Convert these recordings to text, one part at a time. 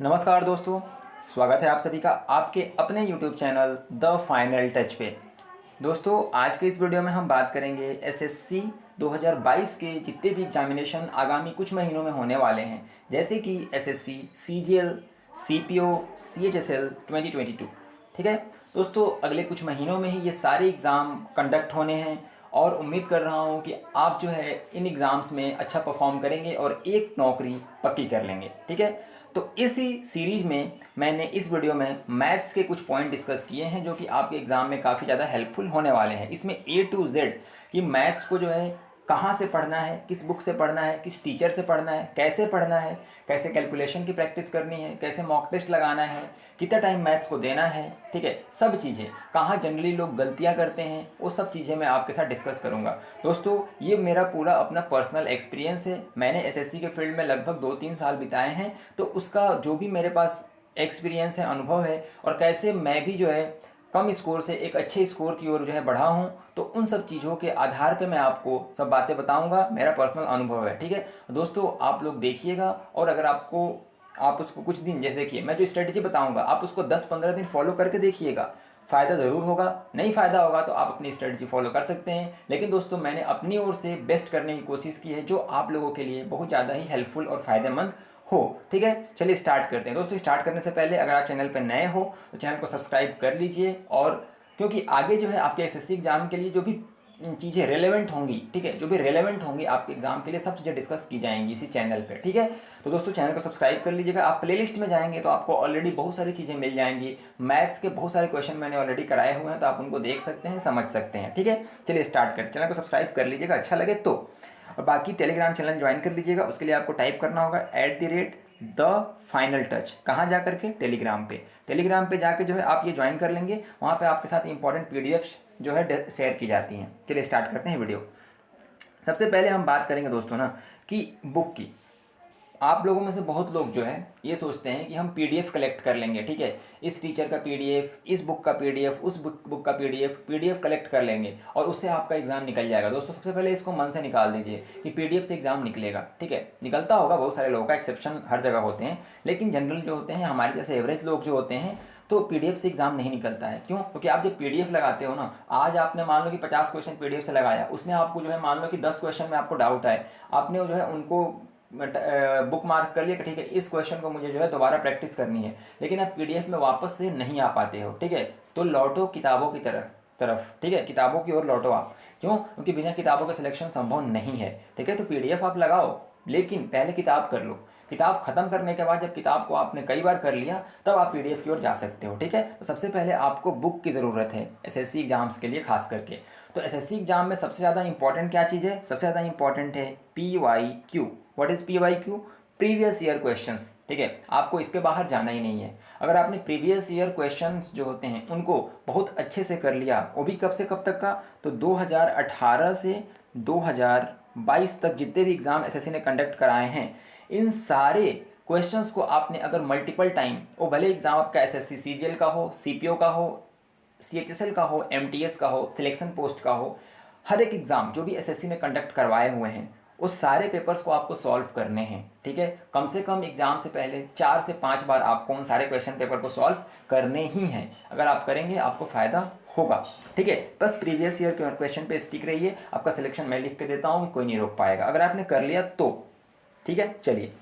नमस्कार दोस्तों, स्वागत है आप सभी का आपके अपने YouTube channel the final touch पे। दोस्तों, आज के इस वीडियो में हम बात करेंगे एसएससी 2022 के जितने भी एग्जामिनेशन आगामी कुछ महीनों में होने वाले हैं, जैसे कि एसएससी, सीजीएल, सीपीओ, सीएचएसएल 2022। ठीक है दोस्तों, अगले कुछ महीनों में ही ये सारे एग्ज़ाम कंडक्ट होने हैं और उम्मीद कर रहा हूँ कि आप जो है इन एग्ज़ाम्स में अच्छा परफॉर्म करेंगे और एक नौकरी पक्की कर लेंगे। ठीक है, तो इसी सीरीज़ में मैंने इस वीडियो में मैथ्स के कुछ पॉइंट डिस्कस किए हैं जो कि आपके एग्ज़ाम में काफ़ी ज़्यादा हेल्पफुल होने वाले हैं। इसमें ए टू जेड कि मैथ्स को जो है कहाँ से पढ़ना है, किस बुक से पढ़ना है, किस टीचर से पढ़ना है, कैसे कैलकुलेशन की प्रैक्टिस करनी है, कैसे मॉक टेस्ट लगाना है, कितना टाइम मैथ्स को देना है। ठीक है, सब चीज़ें कहाँ जनरली लोग गलतियाँ करते हैं, वो सब चीज़ें मैं आपके साथ डिस्कस करूँगा। दोस्तों, ये मेरा पूरा अपना पर्सनल एक्सपीरियंस है। मैंने एसएससी के फील्ड में लगभग 2-3 साल बिताए हैं, तो उसका जो भी मेरे पास एक्सपीरियंस है, अनुभव है, और कैसे मैं भी जो है कम स्कोर से एक अच्छे स्कोर की ओर जो है बढ़ा हूँ, तो उन सब चीज़ों के आधार पे मैं आपको सब बातें बताऊँगा। मेरा पर्सनल अनुभव है। ठीक है दोस्तों, आप लोग देखिएगा और अगर आप उसको कुछ दिन, जैसे देखिए मैं जो स्ट्रेटजी बताऊँगा आप उसको 10-15 दिन फॉलो करके देखिएगा, फ़ायदा ज़रूर होगा। नहीं फ़ायदा होगा तो आप अपनी स्ट्रेटजी फॉलो कर सकते हैं, लेकिन दोस्तों मैंने अपनी ओर से बेस्ट करने की कोशिश की है जो आप लोगों के लिए बहुत ज़्यादा ही हेल्पफुल और फ़ायदेमंद हो। ठीक है, चलिए स्टार्ट करते हैं। दोस्तों, स्टार्ट करने से पहले अगर आप चैनल पर नए हो तो चैनल को सब्सक्राइब कर लीजिए, और क्योंकि आगे जो है आपके एसएससी एग्जाम के लिए जो भी चीज़ें रेलेवेंट होंगी, ठीक है, जो भी रेलेवेंट होंगी आपके एग्जाम के लिए, सब चीज़ें डिस्कस की जाएंगी इसी चैनल पे। ठीक है, तो दोस्तों चैनल को सब्सक्राइब कर लीजिएगा। आप प्लेलिस्ट में जाएंगे तो आपको ऑलरेडी बहुत सारी चीज़ें मिल जाएंगी। मैथ्स के बहुत सारे क्वेश्चन मैंने ऑलरेडी कराए हुए हैं, तो आप उनको देख सकते हैं, समझ सकते हैं। ठीक है, चलिए स्टार्ट करते हैं। चैनल को सब्सक्राइब कर लीजिएगा अच्छा लगे तो, और बाकी टेलीग्राम चैनल ज्वाइन कर लीजिएगा। उसके लिए आपको टाइप करना होगा @द फाइनल टच। कहाँ जा करके? टेलीग्राम पे जाके जो है आप ये ज्वाइन कर लेंगे। वहाँ पे आपके साथ इंपॉर्टेंट पीडीएफ जो है शेयर की जाती हैं। चलिए स्टार्ट करते हैं वीडियो। सबसे पहले हम बात करेंगे दोस्तों ना कि बुक की। आप लोगों में से बहुत लोग जो है ये सोचते हैं कि हम पीडीएफ कलेक्ट कर लेंगे। ठीक है, इस टीचर का पीडीएफ, इस बुक का पीडीएफ, उस बुक का पीडीएफ कलेक्ट कर लेंगे और उससे आपका एग्जाम निकल जाएगा। दोस्तों, सबसे पहले इसको मन से निकाल दीजिए कि पीडीएफ से एग्जाम निकलेगा। ठीक है, निकलता होगा बहुत सारे लोगों का, एक्सेप्शन हर जगह होते हैं, लेकिन जनरल जो होते हैं, हमारे जैसे एवरेज लोग जो होते हैं, तो पीडीएफ से एग्जाम नहीं निकलता है। क्यों? क्योंकि आप जब पीडीएफ लगाते हो ना, आज आपने मान लो कि 50 क्वेश्चन पीडीएफ से लगाया, उसमें आपको जो है मान लो कि 10 क्वेश्चन में आपको डाउट है, आपने जो है उनको बुक मार्क कर लिया कि ठीक है इस क्वेश्चन को मुझे जो है दोबारा प्रैक्टिस करनी है, लेकिन आप पीडीएफ में वापस से नहीं आ पाते हो। ठीक है, तो लौटो किताबों की तरफ। ठीक है, किताबों की ओर लौटो आप। क्यों? क्योंकि बिना किताबों का सिलेक्शन संभव नहीं है। ठीक है, तो पीडीएफ आप लगाओ, लेकिन पहले किताब कर लो। किताब खत्म करने के बाद जब किताब को आपने कई बार कर लिया, तब आप पीडीएफ की ओर जा सकते हो। ठीक है, तो सबसे पहले आपको बुक की ज़रूरत है एसएससी एग्जाम्स के लिए खास करके। तो एसएससी एग्जाम में सबसे ज़्यादा इंपॉर्टेंट क्या चीज़ है? सबसे ज़्यादा इंपॉर्टेंट है PYQ। What is PYQ? Previous year questions. ठीक है, आपको इसके बाहर जाना ही नहीं है। अगर आपने प्रीवियस ईयर क्वेश्चंस जो होते हैं उनको बहुत अच्छे से कर लिया, वो भी कब से कब तक का? तो 2018 से 2022 तक जितने भी एग्ज़ाम एसएससी ने कंडक्ट कराए हैं, इन सारे क्वेश्चंस को आपने अगर मल्टीपल टाइम, वो भले एग्ज़ाम आपका एसएससी सीजीएल का हो, सीपीओ का हो, सीएचएसएल का हो, एमटीएस का हो, सिलेक्शन पोस्ट का हो, हर एक एग्ज़ाम जो भी एसएससी ने कंडक्ट करवाए हुए हैं, उस सारे पेपर्स को आपको सॉल्व करने हैं। ठीक है, कम से कम एग्जाम से पहले 4 से 5 बार आपको उन सारे क्वेश्चन पेपर को सॉल्व करने ही हैं। अगर आप करेंगे आपको फ़ायदा होगा। ठीक है, बस प्रीवियस ईयर के क्वेश्चन पे स्टिक रहिए। आपका सिलेक्शन मैं लिख के देता हूँ कि कोई नहीं रोक पाएगा अगर आपने कर लिया तो। ठीक है, चलिए,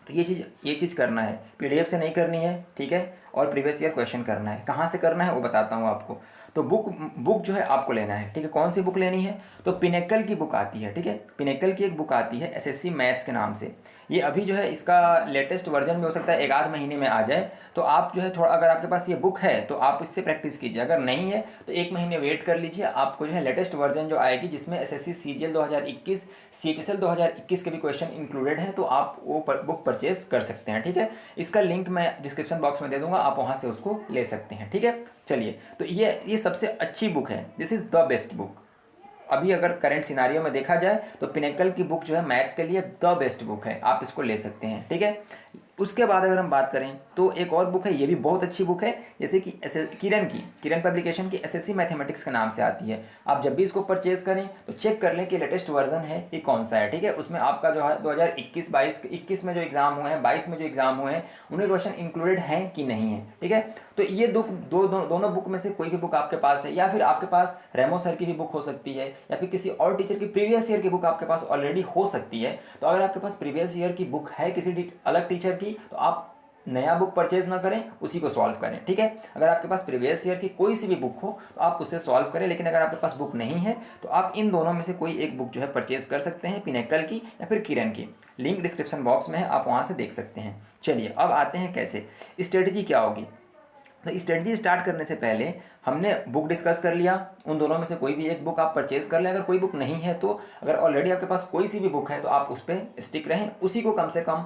तो ये चीज़ करना है, पीडीएफ से नहीं करनी है। ठीक है, और प्रीवियस ईयर क्वेश्चन करना है। कहाँ से करना है वो बताता हूँ आपको। तो बुक जो है आपको लेना है। ठीक है, कौन सी बुक लेनी है? तो पिनेकल की बुक आती है। ठीक है, पिनेकल की एक बुक आती है एसएससी मैथ्स के नाम से। ये अभी जो है इसका लेटेस्ट वर्जन में हो सकता है 1 आध महीने में आ जाए, तो आप जो है थोड़ा, अगर आपके पास ये बुक है तो आप इससे प्रैक्टिस कीजिए, अगर नहीं है तो 1 महीने वेट कर लीजिए। आपको जो है लेटेस्ट वर्जन जो आएगी, जिसमें एसएससी सीजीएल 2021, सीएचएसएल 2021 के भी क्वेश्चन इंक्लूडेड हैं, तो आप वो बुक परचेज कर सकते हैं। ठीक है, इसका लिंक मैं डिस्क्रिप्शन बॉक्स में दे दूंगा, आप वहाँ से उसको ले सकते हैं। ठीक है, चलिए, तो ये सबसे अच्छी बुक है। This is the best book. अभी अगर करंट सिनारियो में देखा जाए तो पिनेकल की बुक जो है मैथ्स के लिए द बेस्ट बुक है, आप इसको ले सकते हैं। ठीक है, उसके बाद अगर हम बात करें तो एक और बुक है, ये भी बहुत अच्छी बुक है, जैसे कि किरण पब्लिकेशन की एसएससी मैथमेटिक्स के नाम से आती है। आप जब भी इसको परचेज करें तो चेक कर लें कि लेटेस्ट वर्जन है कि कौन सा है, ठीक है। उसमें आपका जो है 2021 में जो एग्जाम हुए हैं, 22 में जो एग्जाम हुए हैं, उनके क्वेश्चन इंक्लूडेड हैं कि नहीं है, ठीक है। तो ये दोनों बुक में से कोई भी बुक आपके पास है, या फिर आपके पास रेमो सर की भी बुक हो सकती है, या फिर किसी और टीचर की प्रीवियस ईयर की बुक आपके पास ऑलरेडी हो सकती है। तो अगर आपके पास प्रीवियस ईयर की बुक है किसी अलग टीचर की, तो आप नया बुक परचेज ना करें, उसी को सॉल्व करें, ठीक है। अगर आपके पास प्रीवियस ईयर की कोई सी भी बुक हो तो आप उससे सॉल्व करें, लेकिन अगर आपके पास बुक नहीं है तो आप इन दोनों में से कोई एक बुक जो है परचेज कर सकते हैं, पिनेकल की या फिर किरण की। लिंक डिस्क्रिप्शन बॉक्स में है, आप वहाँ से देख सकते हैं। चलिए अब आते हैं कैसे, स्ट्रेटजी क्या होगी। तो स्ट्रेटजी स्टार्ट करने से पहले हमने बुक डिस्कस कर लिया, उन दोनों में से कोई भी एक बुक आप परचेज कर लें। अगर कोई बुक नहीं है तो अगर ऑलरेडी आपके पास कोई सी भी बुक है तो आप उस पर स्टिक रहें, उसी को कम से कम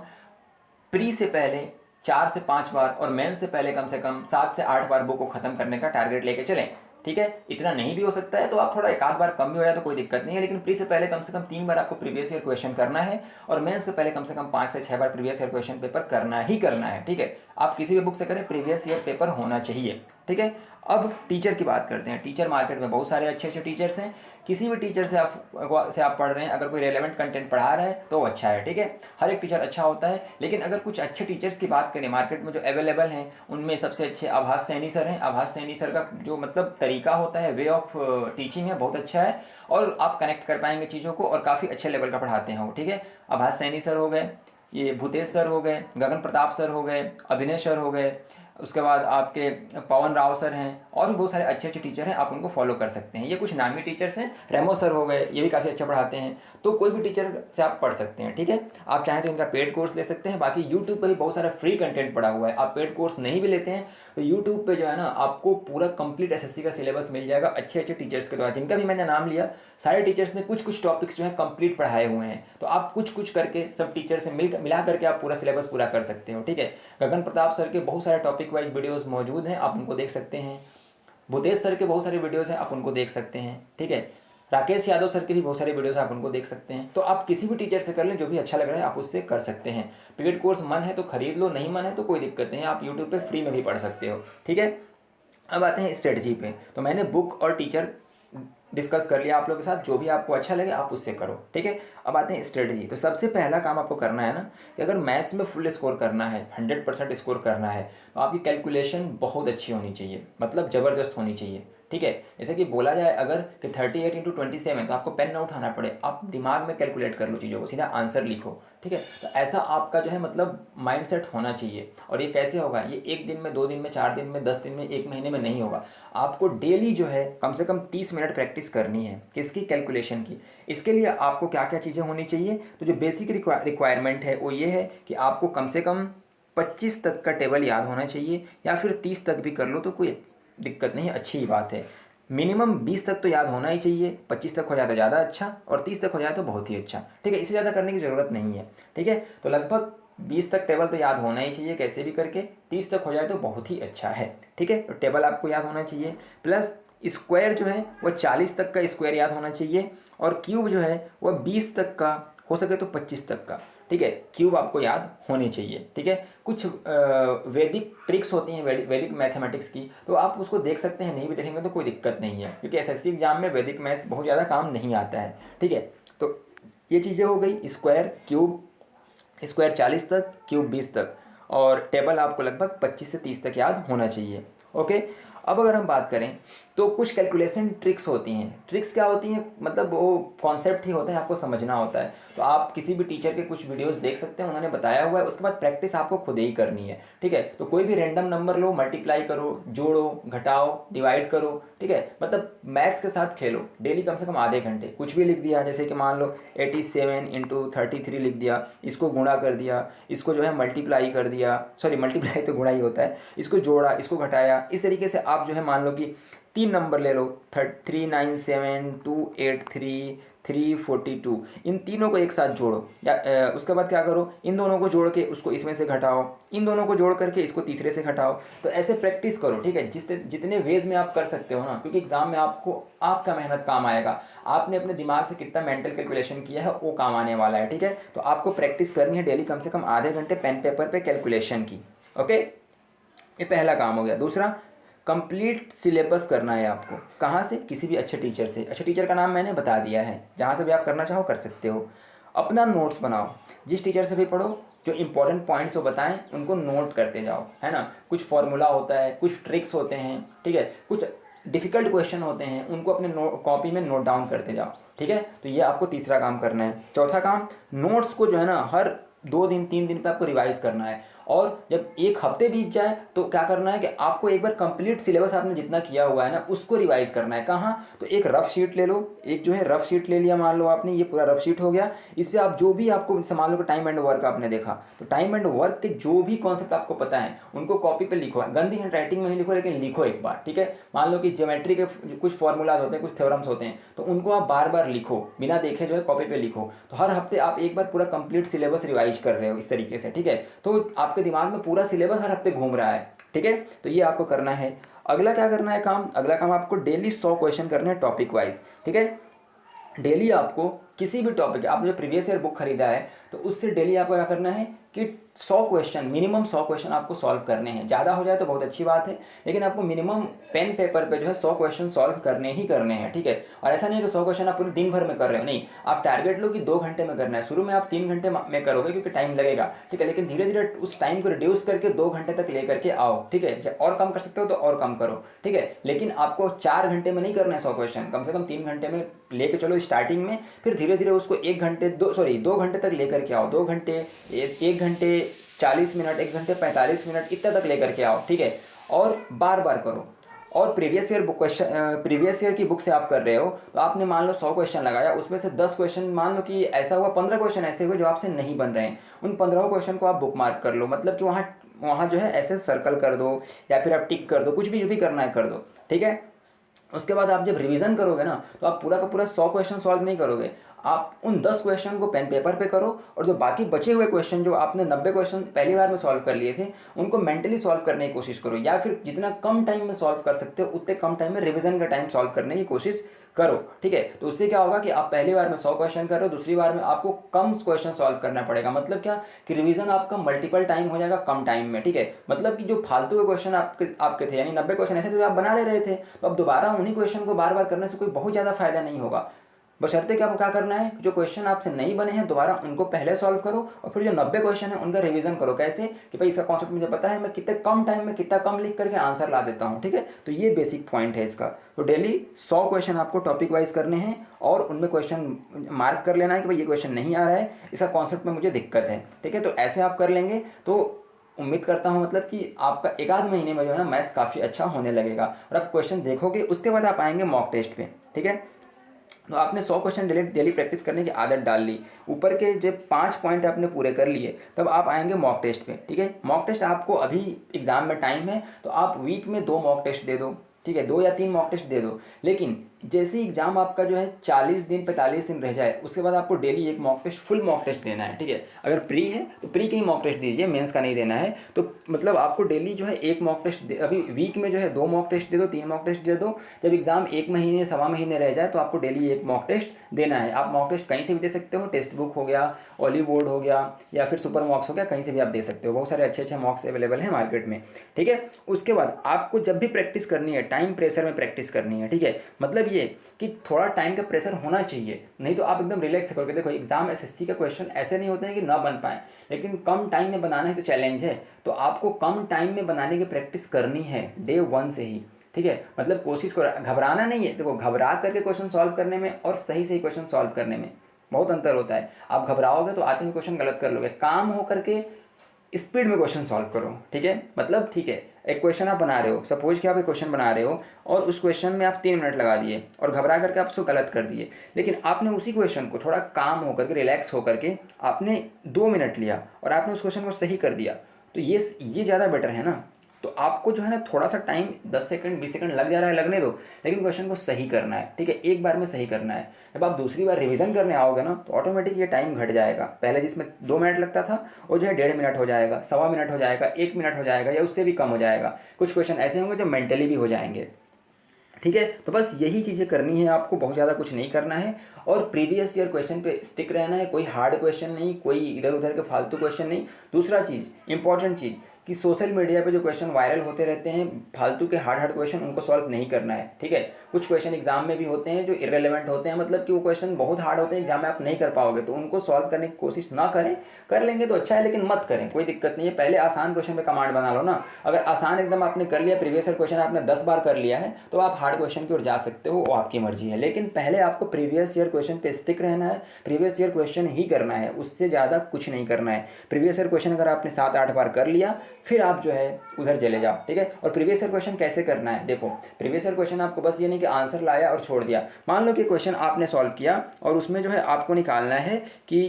प्री से पहले 4 से 5 बार और मेन से पहले कम से कम 7 से 8 बार बुक को खत्म करने का टारगेट लेके चलें, ठीक है। इतना नहीं भी हो सकता है तो आप थोड़ा एक आध बार कम भी हो जाए तो कोई दिक्कत नहीं है, लेकिन प्री से पहले कम से कम 3 बार आपको प्रीवियस ईयर क्वेश्चन करना है, और मेंस से पहले कम से कम 5 से 6 बार प्रीवियस ईयर क्वेश्चन पेपर करना ही करना है, ठीक है। आप किसी भी बुक से करें, प्रीवियस ईयर पेपर होना चाहिए, ठीक है। अब टीचर की बात करते हैं। टीचर मार्केट में बहुत सारे अच्छे अच्छे टीचर्स हैं, किसी भी टीचर से आप पढ़ रहे हैं, अगर कोई रेलेवेंट कंटेंट पढ़ा रहा है तो अच्छा है, ठीक है। हर एक टीचर अच्छा होता है, लेकिन अगर कुछ अच्छे टीचर्स की बात करें मार्केट में जो अवेलेबल हैं, उनमें सबसे अच्छे आभास सैनी सर हैं। आभास सैनी सर का जो मतलब तरीका होता है, वे ऑफ टीचिंग है, बहुत अच्छा है, और आप कनेक्ट कर पाएंगे चीज़ों को, और काफ़ी अच्छे लेवल का पढ़ाते हैं वो, ठीक है। आभास सैनी सर हो गए, ये भूतेश सर हो गए, गगन प्रताप सर हो गए, अभिनय सर हो गए, उसके बाद आपके पवन राव सर हैं, और भी बहुत सारे अच्छे अच्छे टीचर हैं, आप उनको फॉलो कर सकते हैं। ये कुछ नामी टीचर्स हैं। रेमो सर हो गए, ये भी काफ़ी अच्छा पढ़ाते हैं, तो कोई भी टीचर से आप पढ़ सकते हैं, ठीक है। आप चाहें तो इनका पेड कोर्स ले सकते हैं, बाकी यूट्यूब पर भी बहुत सारा फ्री कंटेंट पड़ा हुआ है। आप पेड कोर्स नहीं भी लेते हैं तो यूट्यूब पर जो है ना आपको पूरा कंप्लीट एसएससी का सिलेबस मिल जाएगा अच्छे अच्छे टीचर्स के द्वारा, जिनका भी मैंने नाम लिया। सारे टीचर्स ने कुछ कुछ टॉपिक्स जो है कंप्लीट पढ़ाए हुए हैं, तो आप कुछ कुछ करके सब टीचर से मिला करके आप पूरा सिलेबस पूरा कर सकते हो, ठीक है। गगन प्रताप सर के बहुत सारे टॉपिक वाइज वीडियोस मौजूद हैं, आप उनको देख सकते हैं। भूतेश सर के बहुत सारे वीडियोस हैं, आप उनको देख सकते हैं, ठीक है। राकेश यादव सर के भी बहुत सारे वीडियोस आप उनको देख सकते हैं। तो आप किसी भी टीचर से कर लें, जो भी अच्छा लग रहा है आप उससे कर सकते हैं। पेड कोर्स मन है तो खरीद लो, नहीं मन है तो कोई दिक्कत नहीं है, आप यूट्यूब पे फ्री में भी पढ़ सकते हो, ठीक है। अब आते हैं स्ट्रेटजी पे। तो मैंने बुक और टीचर डिस्कस कर लिया आप लोगों के साथ, जो भी आपको अच्छा लगे आप उससे करो, ठीक है। अब आते हैं स्ट्रेटजी। तो सबसे पहला काम आपको करना है ना कि अगर मैथ्स में फुल स्कोर करना है, 100% स्कोर करना है, तो आपकी कैलकुलेशन बहुत अच्छी होनी चाहिए, मतलब ज़बरदस्त होनी चाहिए, ठीक है। जैसे कि बोला जाए अगर कि 38 × 27, तो आपको पेन ना उठाना पड़े, आप दिमाग में कैलकुलेट कर लो चीज़ों को, सीधा आंसर लिखो, ठीक है। तो ऐसा आपका जो है मतलब माइंड सेट होना चाहिए। और ये कैसे होगा, ये 1 दिन में, 2 दिन में, 4 दिन में, 10 दिन में, 1 महीने में नहीं होगा। आपको डेली जो है कम से कम 30 मिनट प्रैक्टिस करनी है, किसकी, कैलकुलेशन की। इसके लिए आपको क्या क्या चीज़ें होनी चाहिए, तो जो बेसिक रिक्वायरमेंट है वो ये है कि आपको कम से कम 25 तक का टेबल याद होना चाहिए, या फिर 30 तक भी कर लो तो कोई दिक्कत नहीं है, अच्छी ही बात है। मिनिमम 20 तक तो याद होना ही चाहिए, 25 तक हो जाए तो ज़्यादा अच्छा, और 30 तक हो जाए तो बहुत ही अच्छा, ठीक है। इससे ज़्यादा करने की ज़रूरत नहीं है, ठीक है। तो लगभग 20 तक टेबल तो याद होना ही चाहिए कैसे भी करके, 30 तक हो जाए तो बहुत ही अच्छा है, ठीक है। तो टेबल आपको याद होना चाहिए, प्लस स्क्वायर जो है वो 40 तक का स्क्वायर याद होना चाहिए, और क्यूब जो है वह 20 तक का, हो सके तो 25 तक का, ठीक है। क्यूब आपको याद होनी चाहिए, ठीक है। कुछ वैदिक ट्रिक्स होती हैं वैदिक मैथमेटिक्स की, तो आप उसको देख सकते हैं, नहीं भी देखेंगे तो कोई दिक्कत नहीं है, क्योंकि एसएससी एग्जाम में वैदिक मैथ्स बहुत ज़्यादा काम नहीं आता है, ठीक है। तो ये चीज़ें हो गई, स्क्वायर, क्यूब, स्क्वायर 40 तक, क्यूब 20 तक, और टेबल आपको लगभग 25 से 30 तक याद होना चाहिए, ओके। अब अगर हम बात करें तो कुछ कैलकुलेशन ट्रिक्स होती हैं। ट्रिक्स क्या होती हैं, मतलब वो कॉन्सेप्ट ही होता है, आपको समझना होता है। तो आप किसी भी टीचर के कुछ वीडियोस देख सकते हैं, उन्होंने बताया हुआ है, उसके बाद प्रैक्टिस आपको खुद ही करनी है, ठीक है। तो कोई भी रैंडम नंबर लो, मल्टीप्लाई करो, जोड़ो, घटाओ, डिवाइड करो, ठीक है। मतलब मैथ्स के साथ खेलो, डेली कम से कम आधे घंटे। कुछ भी लिख दिया, जैसे कि मान लो 87 × 33 लिख दिया, इसको गुणा कर दिया, इसको जो है मल्टीप्लाई कर दिया, सॉरी मल्टीप्लाई तो गुणा ही होता है, इसको जोड़ा, इसको घटाया, इस तरीके से आप जो है मान लो कि 3 नंबर ले लो, 397283 342, इन तीनों को एक साथ जोड़ो, या उसके बाद क्या करो, इन दोनों को जोड़ के उसको इसमें से घटाओ, इन दोनों को जोड़ करके इसको तीसरे से घटाओ। तो ऐसे प्रैक्टिस करो, ठीक है, जितने वेज में आप कर सकते हो ना, क्योंकि एग्जाम में आपको आपका मेहनत काम आएगा। आपने अपने दिमाग से कितना मेंटल कैलकुलेशन किया है वो काम आने वाला है, ठीक है। तो आपको प्रैक्टिस करनी है डेली कम से कम आधे घंटे पेन पेपर पे कैलकुलेशन की। ओके, ये पहला काम हो गया। दूसरा, कंप्लीट सिलेबस करना है आपको। कहाँ से? किसी भी अच्छे टीचर से। अच्छे टीचर का नाम मैंने बता दिया है, जहाँ से भी आप करना चाहो कर सकते हो। अपना नोट्स बनाओ, जिस टीचर से भी पढ़ो, जो इंपॉर्टेंट पॉइंट्स वो बताएं उनको नोट करते जाओ, है ना। कुछ फॉर्मूला होता है, कुछ ट्रिक्स होते हैं, ठीक है, कुछ डिफ़िकल्ट क्वेश्चन होते हैं, उनको अपने कॉपी में नोट डाउन करते जाओ, ठीक है। तो ये आपको तीसरा काम करना है। चौथा काम, नोट्स को जो है ना हर 2 दिन 3 दिन पे आपको रिवाइज़ करना है। और जब एक हफ्ते बीत जाए तो क्या करना है कि आपको एक बार कंप्लीट सिलेबस आपने जितना किया हुआ है ना उसको रिवाइज करना है। कहाँ? तो एक रफ शीट ले लो, एक जो है रफ शीट ले लिया, मान लो आपने, ये पूरा रफ शीट हो गया। इस पर आप जो भी आपको मान लो कि टाइम एंड वर्क आपने देखा, तो टाइम एंड वर्क के जो भी कॉन्सेप्ट आपको पता है उनको कॉपी पे लिखो, गंदी हैंड राइटिंग में ही लिखो, लेकिन लिखो एक बार, ठीक है। मान लो कि ज्योमेट्री के कुछ फॉर्मूलाज होते हैं, कुछ थ्योरम्स होते हैं, तो उनको आप बार बार लिखो, बिना देखे जो है कॉपी पे लिखो। तो हर हफ्ते आप एक बार पूरा कंप्लीट सिलेबस रिवाइज कर रहे हो इस तरीके से, ठीक है। तो आपके दिमाग में पूरा सिलेबस हर हफ्ते घूम रहा है, ठीक है। तो ये आपको करना है। अगला क्या करना है काम? अगला काम आपको डेली 100 क्वेश्चन करने हैं टॉपिक वाइज, ठीक है। डेली आपको किसी भी टॉपिक, आपने जो प्रीवियस ईयर बुक खरीदा है तो उससे डेली आपको क्या करना है कि 100 क्वेश्चन, मिनिमम 100 क्वेश्चन आपको सॉल्व करने हैं। ज़्यादा हो जाए तो बहुत अच्छी बात है, लेकिन आपको मिनिमम पेन पेपर पे जो है 100 क्वेश्चन सॉल्व करने ही करने हैं, ठीक है। और ऐसा नहीं है कि 100 क्वेश्चन आप पूरे दिन भर में कर रहे हो, नहीं, आप टारगेट लो कि 2 घंटे में करना है। शुरू में आप 3 घंटे में करोगे क्योंकि टाइम लगेगा, ठीक है, लेकिन धीरे धीरे उस टाइम को रिड्यूस करके 2 घंटे तक लेकर के आओ, ठीक है। और कम कर सकते हो तो और कम करो, ठीक है, लेकिन आपको 4 घंटे में नहीं करना है 100 क्वेश्चन, कम से कम 3 घंटे में लेके चलो स्टार्टिंग में, फिर धीरे धीरे उसको 2 घंटे तक लेकर के आओ, 2 घंटे, 1 घंटे 40 मिनट, 1 घंटे 45 मिनट, इतना तक लेकर के आओ, ठीक है। और बार बार करो। और प्रीवियस ईयर की बुक से आप कर रहे हो तो आपने मान लो 100 क्वेश्चन लगाया, उसमें से 10 क्वेश्चन, मान लो कि ऐसा हुआ 15 क्वेश्चन ऐसे हुए जो आपसे नहीं बन रहे हैं, उन 15 क्वेश्चन को आप बुक मार्क कर लो, मतलब कि वहाँ जो है ऐसे सर्कल कर दो या फिर आप टिक कर दो, कुछ भी जो भी करना है कर दो, ठीक है। उसके बाद आप जब रिवीजन करोगे ना तो आप पूरा का पूरा 100 क्वेश्चन सॉल्व नहीं करोगे, आप उन 10 क्वेश्चन को पेन पेपर पे करो, और जो बाकी बचे हुए क्वेश्चन, जो आपने 90 क्वेश्चन पहली बार में सॉल्व कर लिए थे, उनको मेंटली सॉल्व करने की कोशिश करो, या फिर जितना कम टाइम में सॉल्व कर सकते हो उतने कम टाइम में रिवीजन का टाइम सॉल्व करने की कोशिश करो, ठीक है। तो उससे क्या होगा कि आप पहली बार में 100 क्वेश्चन कर रहे हो, दूसरी बार में आपको कम क्वेश्चन सॉल्व करना पड़ेगा। मतलब क्या कि रिवीजन आपका मल्टीपल टाइम हो जाएगा कम टाइम में, ठीक है। मतलब कि जो फालतू के क्वेश्चन आपके थे, यानी 90 क्वेश्चन ऐसे थे जो आप बना ले रहे थे, तो अब दोबारा उन्हीं क्वेश्चन को बार बार करने से कोई बहुत ज़्यादा फायदा नहीं होगा। बशर्ते कि आपको क्या करना है, जो क्वेश्चन आपसे नहीं बने हैं दोबारा उनको पहले सॉल्व करो, और फिर जो 90 क्वेश्चन है उनका रिवीजन करो। कैसे? कि भाई इसका कॉन्सेप्ट मुझे पता है, मैं कितने कम टाइम में कितना कम लिख करके आंसर ला देता हूँ, ठीक है। तो ये बेसिक पॉइंट है इसका। तो डेली 100 क्वेश्चन आपको टॉपिक वाइज करने हैं, और उनमें क्वेश्चन मार्क कर लेना है कि भाई ये क्वेश्चन नहीं आ रहा है, इसका कॉन्सेप्ट में मुझे दिक्कत है, ठीक है। तो ऐसे आप कर लेंगे तो उम्मीद करता हूँ मतलब कि आपका 1 आध महीने में जो है ना मैथ्स काफ़ी अच्छा होने लगेगा, और आप क्वेश्चन देखोगे उसके बाद आप आएंगे मॉक टेस्ट पे, ठीक है। तो आपने 100 क्वेश्चन डेली प्रैक्टिस करने की आदत डाल ली, ऊपर के जो 5 पॉइंट आपने पूरे कर लिए, तब आप आएंगे मॉक टेस्ट पे, ठीक है। मॉक टेस्ट आपको अभी एग्जाम में टाइम है तो आप वीक में 2 मॉक टेस्ट दे दो, ठीक है, 2 या 3 मॉक टेस्ट दे दो। लेकिन जैसे ही एग्जाम आपका जो है 40 दिन 45 दिन रह जाए, उसके बाद आपको डेली एक mock test, full mock test देना है, ठीक है। अगर प्री है तो प्री के ही मॉक टेस्ट दीजिए, मेंस का नहीं देना है। तो मतलब आपको डेली जो है एक मॉक टेस्ट, अभी वीक में जो है 2 मॉक टेस्ट दे दो, 3 मॉक टेस्ट दे दो। जब एग्जाम 1 महीने सवा महीने रह जाए तो आपको डेली एक मॉक टेस्ट देना है। आप मॉक टेस्ट कहीं से भी दे सकते हो, टेक्स्ट बुक हो गया, ओली बोर्ड हो गया, या फिर सुपर मॉक्स हो गया, कहीं से भी आप दे सकते हो। बहुत सारे अच्छे अच्छे मॉक्स अवेलेबल हैं मार्केट में, ठीक है। उसके बाद आपको जब भी प्रैक्टिस करनी है टाइम प्रेशर में प्रैक्टिस करनी है, ठीक है। मतलब ये कि थोड़ा टाइम का प्रेशर होना चाहिए, नहीं तो आप एकदम रिलैक्स करोगे। देखो एग्जाम एसएससी का क्वेश्चन ऐसे नहीं होते हैं कि ना बन पाए, लेकिन कम टाइम में बनाना है तो चैलेंज है, तो आपको कम टाइम में बनाने की प्रैक्टिस करनी है डे 1 से ही, ठीक है। मतलब कोशिश करो, घबराना नहीं है। देखो घबरा करके क्वेश्चन सॉल्व करने में और सही सही क्वेश्चन सॉल्व करने में बहुत अंतर होता है। आप घबराओगे तो आते हुए क्वेश्चन गलत कर लोगे। काम हो करके स्पीड में क्वेश्चन सॉल्व करो, ठीक है। मतलब ठीक है, एक क्वेश्चन आप बना रहे हो, सपोज कि आप एक क्वेश्चन बना रहे हो और उस क्वेश्चन में आप 3 मिनट लगा दिए और घबरा करके आप उसको गलत कर दिए, लेकिन आपने उसी क्वेश्चन को थोड़ा काम होकर के, रिलैक्स होकर के आपने 2 मिनट लिया और आपने उस क्वेश्चन को सही कर दिया, तो ये ज़्यादा बेटर है ना। तो आपको जो है ना थोड़ा सा टाइम 10 सेकंड 20 सेकंड लग जा रहा है, लगने दो, लेकिन क्वेश्चन को सही करना है, ठीक है, एक बार में सही करना है। जब आप दूसरी बार रिवीजन करने आओगे ना तो ऑटोमेटिक ये टाइम घट जाएगा। पहले जिसमें 2 मिनट लगता था वो जो है 1.5 मिनट हो जाएगा, 1.25 मिनट हो जाएगा, 1 मिनट हो जाएगा, या उससे भी कम हो जाएगा। कुछ क्वेश्चन ऐसे होंगे जो मेंटली भी हो जाएंगे, ठीक है। तो बस यही चीज़ें करनी है आपको, बहुत ज़्यादा कुछ नहीं करना है। और प्रीवियस ईयर क्वेश्चन पे स्टिक रहना है, कोई हार्ड क्वेश्चन नहीं, कोई इधर उधर के फालतू क्वेश्चन नहीं। दूसरा चीज़, इंपॉर्टेंट चीज़, कि सोशल मीडिया पे जो क्वेश्चन वायरल होते रहते हैं फालतू के हार्ड क्वेश्चन, उनको सॉल्व नहीं करना है, ठीक है। कुछ क्वेश्चन एग्जाम में भी होते हैं जो इरेलीवेंट होते हैं, मतलब कि वो क्वेश्चन बहुत हार्ड होते हैं, एग्जाम में आप नहीं कर पाओगे, तो उनको सॉल्व करने की कोशिश ना करें। कर लेंगे तो अच्छा है, लेकिन मत करें, कोई दिक्कत नहीं है। पहले आसान क्वेश्चन पे कमांड बना लो ना। अगर आसान एकदम आपने कर लिया, प्रीवियस ईयर क्वेश्चन आपने 10 बार कर लिया है, तो आप हार्ड क्वेश्चन की ओर जा सकते हो, वो आपकी मर्जी है। लेकिन पहले आपको प्रीवियस ईयर क्वेश्चन पे स्टिक रहना है, प्रीवियस ईयर क्वेश्चन ही करना है, उससे ज़्यादा कुछ नहीं करना है। प्रीवियस ईयर क्वेश्चन अगर आपने 7-8 बार कर लिया, फिर आप जो है उधर चले जाओ, ठीक है। और प्रीवियस ईयर क्वेश्चन कैसे करना है, देखो, प्रीवियस ईयर क्वेश्चन आपको बस ये नहीं कि आंसर लाया और छोड़ दिया। मान लो कि क्वेश्चन आपने सॉल्व किया और उसमें जो है आपको निकालना है कि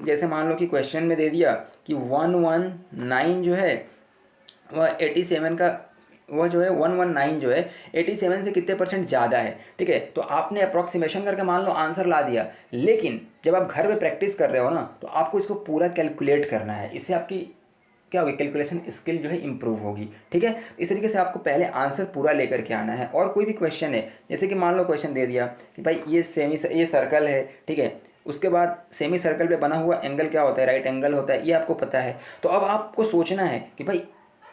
जैसे मान लो कि क्वेश्चन में दे दिया कि 119 जो है वह 87 का, वह जो है 119 जो है 87 से कितने % ज़्यादा है, ठीक है। तो आपने अप्रॉक्सीमेशन करके मान लो आंसर ला दिया, लेकिन जब आप घर में प्रैक्टिस कर रहे हो ना तो आपको इसको पूरा कैलकुलेट करना है। इससे आपकी क्या होगी, कैलकुलेशन स्किल जो है इंप्रूव होगी, ठीक है। इस तरीके से आपको पहले आंसर पूरा लेकर के आना है। और कोई भी क्वेश्चन है, जैसे कि मान लो क्वेश्चन दे दिया कि भाई ये सर्कल है, ठीक है, उसके बाद सेमी सर्कल पे बना हुआ एंगल क्या होता है, राइट एंगल होता है, ये आपको पता है। तो अब आपको सोचना है कि भाई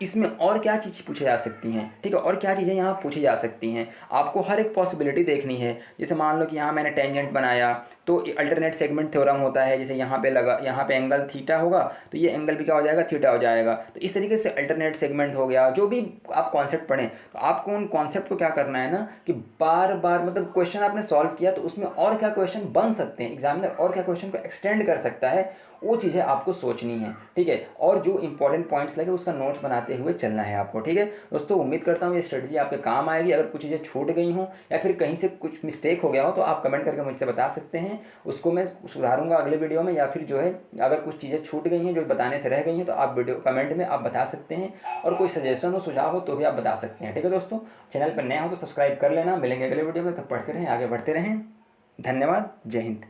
इसमें और क्या चीज़ पूछी जा सकती हैं, ठीक है, और क्या चीज़ें यहाँ पूछी जा सकती हैं। आपको हर एक पॉसिबिलिटी देखनी है। जैसे मान लो कि यहाँ मैंने टेंजेंट बनाया तो अल्टरनेट सेगमेंट थ्योरम होता है, जैसे यहाँ पे लगा, यहाँ पे एंगल थीटा होगा तो ये एंगल भी क्या हो जाएगा, थीटा हो जाएगा। तो इस तरीके से अल्टरनेट सेगमेंट हो गया। जो भी आप कॉन्सेप्ट पढ़ें तो आपको उन कॉन्सेप्ट को क्या करना है ना कि बार बार, मतलब क्वेश्चन आपने सॉल्व किया तो उसमें और क्या क्वेश्चन बन सकते हैं, एग्जामिनर और क्या क्वेश्चन को एक्सटेंड कर सकता है, वो चीज़ें आपको सोचनी है, ठीक है। और जो इंपॉर्टेंट पॉइंट्स लगे उसका नोट्स बनाते हुए चलना है आपको, ठीक है दोस्तों। उम्मीद करता हूँ ये स्ट्रेटजी आपके काम आएगी। अगर कुछ चीज़ें छूट गई हों या फिर कहीं से कुछ मिस्टेक हो गया हो तो आप कमेंट करके मुझसे बता सकते हैं, उसको मैं सुधारूंगा अगले वीडियो में। या फिर जो है अगर कुछ चीज़ें छूट गई हैं जो बताने से रह गई हैं तो आप वीडियो कमेंट में आप बता सकते हैं, और कोई सजेशन हो, सुझाव हो तो भी आप बता सकते हैं, ठीक है दोस्तों। चैनल पर नया हो तो सब्सक्राइब कर लेना। मिलेंगे अगले वीडियो में, तब पढ़ते रहें, आगे बढ़ते रहें। धन्यवाद, जय हिंद।